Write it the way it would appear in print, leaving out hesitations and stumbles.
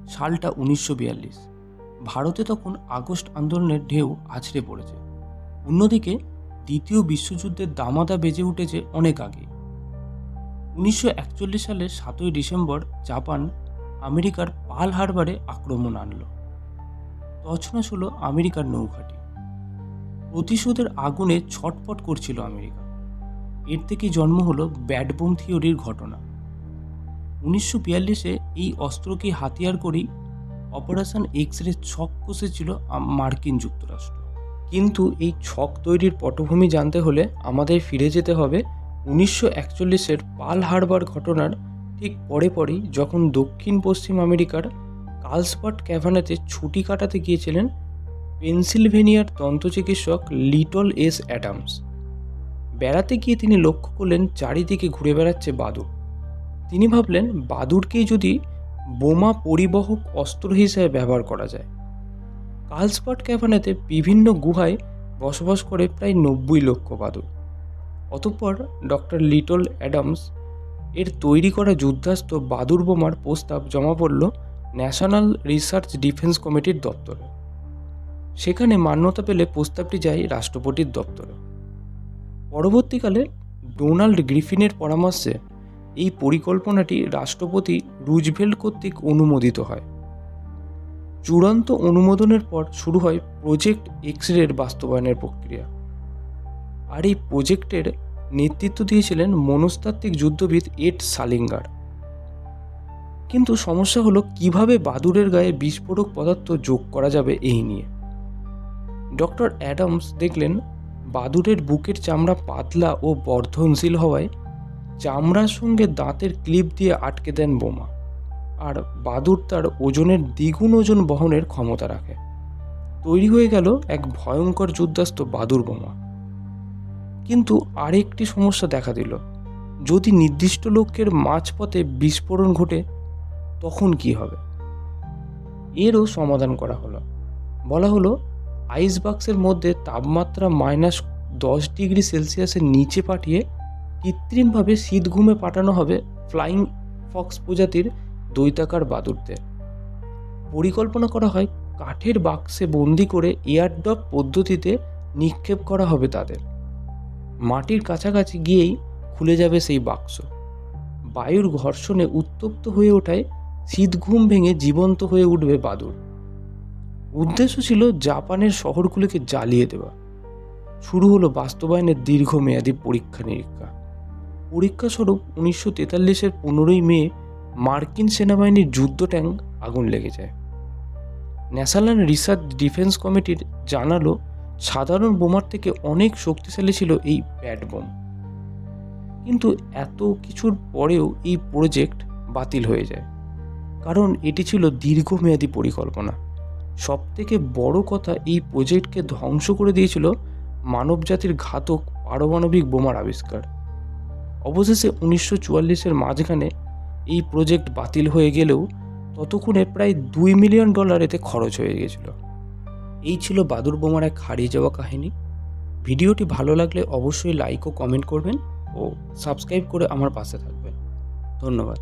সালটা 1942। ভারতে তখন আগস্ট আন্দোলনের ঢেউ আছড়ে পড়েছে। অন্যদিকে দ্বিতীয় বিশ্বযুদ্ধের দামাদা বেজে উঠেছে অনেক আগে। 1941 সালের 7ই ডিসেম্বর জাপান আমেরিকার পার্ল হারবারে আক্রমণ আনল। তছনছ হলো আমেরিকার নৌঘাঁটি। প্রতিশোধের আগুনে ছটফট করছিল আমেরিকা। এর থেকে জন্ম হলো ব্যাড বোম থিওরির ঘটনা। 1942-এ এই অস্ত্রকে হাতিয়ার করেই অপারেশন এক্স-রে ছক কষেছিল মার্কিন যুক্তরাষ্ট্র। কিন্তু এই ছক তৈরির পটভূমি জানতে হলে আমাদের ফিরে যেতে হবে 1941-এর পার্ল হারবার ঘটনার ঠিক পরেই, যখন দক্ষিণ পশ্চিম আমেরিকার কার্লসবাড ক্যাভানেতে ছুটি কাটাতে গিয়েছিলেন পেনসিলভেনিয়ার দন্তচিকিৎসক লিটল এস অ্যাডামস। বেড়াতে গিয়ে তিনি লক্ষ্য করলেন চারিদিকে ঘুরে বেড়াচ্ছে বাদুড়। তিনি ভাবলেন, বাদুড়কেই যদি বোমা পরিবহক অস্ত্র হিসেবে ব্যবহার করা যায়। কার্লসবাড ক্যাভানেতে বিভিন্ন গুহায় বসবাস করে প্রায় 90 লক্ষ বাদুড়। অতঃপর ডক্টর লিটল অ্যাডামস এর তৈরি করা যুদ্ধাস্ত্র বাদুড় বোমার প্রস্তাব জমা পড়ল ন্যাশনাল রিসার্চ ডিফেন্স কমিটির দপ্তরে। সেখানে মান্যতা পেলে প্রস্তাবটি যায় রাষ্ট্রপতির দপ্তরে। পরবর্তীকালে ডোনাল্ড গ্রিফিনের পরামর্শে এই পরিকল্পনাটি রাষ্ট্রপতি রুজভেল্ট কর্তৃক অনুমোদিত হয়। চূড়ান্ত অনুমোদনের পর শুরু হয় প্রজেক্ট এক্স-রের বাস্তবায়নের প্রক্রিয়া। আর এই প্রজেক্টের নেতৃত্ব দিয়েছিলেন মনস্তাত্ত্বিক যুদ্ধবিদ এড সালিঙ্গার। কিন্তু সমস্যা হলো কিভাবে বাদুড়ের গায়ে বিস্ফোরক পদার্থ যোগ করা যাবে এই নিয়ে। ডক্টর অ্যাডামস দেখলেন বাদুড়ের বুকের চামড়া পাতলা ও বর্ধনশীল হওয়ায় চামড়ার সঙ্গে দাঁতের ক্লিপ দিয়ে আটকে দেন বোমা, আর বাদুড় তার ওজনের দ্বিগুণ ওজন বহনের ক্ষমতা রাখে। তৈরি হয়ে গেল এক ভয়ঙ্কর যুদ্ধাস্ত্র বাদুড় বোমা। কিন্তু আরেকটি সমস্যা দেখা দিল, যদি নির্দিষ্ট লক্ষ্যের মাঝপথে বিস্ফোরণ ঘটে তখন কি হবে। এরও সমাধান করা হলো। বলা হলো আইস বাক্সের মধ্যে তাপমাত্রা -10 ডিগ্রি সেলসিয়াসের নিচে পাঠিয়ে কৃত্রিমভাবে শীত ঘুমে পাঠানো হবে ফ্লাইং ফক্স প্রজাতির দৈত্যাকার বাদুড়দের। পরিকল্পনা করা হয় কাঠের বাক্সে বন্দি করে এয়ারড্রপ পদ্ধতিতে নিক্ষেপ করা হবে তাদের। মাটির কাছাকাছি গিয়েই খুলে যাবে সেই বাক্স। বায়ুর ঘর্ষণে উত্তপ্ত হয়ে ওঠায় শীত ঘুম ভেঙে জীবন্ত হয়ে উঠবে বাদুড়। উদ্দেশ্য ছিল জাপানের শহরগুলিকে জ্বালিয়ে দেওয়া। শুরু হলো বাস্তবায়নের দীর্ঘমেয়াদী পরীক্ষা নিরীক্ষা। পরীক্ষাস্বরূপ 1943-এর 15ই মে মার্কিন সেনাবাহিনীর যুদ্ধ ট্যাঙ্ক আগুন লেগে যায়। ন্যাশনাল রিসার্চ ডিফেন্স কমিটির জানালো সাধারণ বোমার থেকে অনেক শক্তিশালী ছিল এই ব্যাড বোম। কিন্তু এত কিছুর পরেও এই প্রজেক্ট বাতিল হয়ে যায়, কারণ এটি ছিল দীর্ঘমেয়াদী পরিকল্পনা। সবথেকে বড় কথা, এই প্রজেক্টকে ধ্বংস করে দিয়েছিল মানবজাতির ঘাতক পারমাণবিক বোমার আবিষ্কার। অবশেষে 1944-এর মাঝখানে এই প্রজেক্ট বাতিল হয়ে গেলেও ততক্ষণে প্রায় $2 মিলিয়ন এতে খরচ হয়ে গেছিল। এই ছিল বাদুড় বোমার এক হারিয়ে যাওয়া কাহিনী। ভিডিওটি ভালো লাগলে অবশ্যই লাইক ও কমেন্ট করবেন ও সাবস্ক্রাইব করে আমার পাশে থাকবেন। ধন্যবাদ।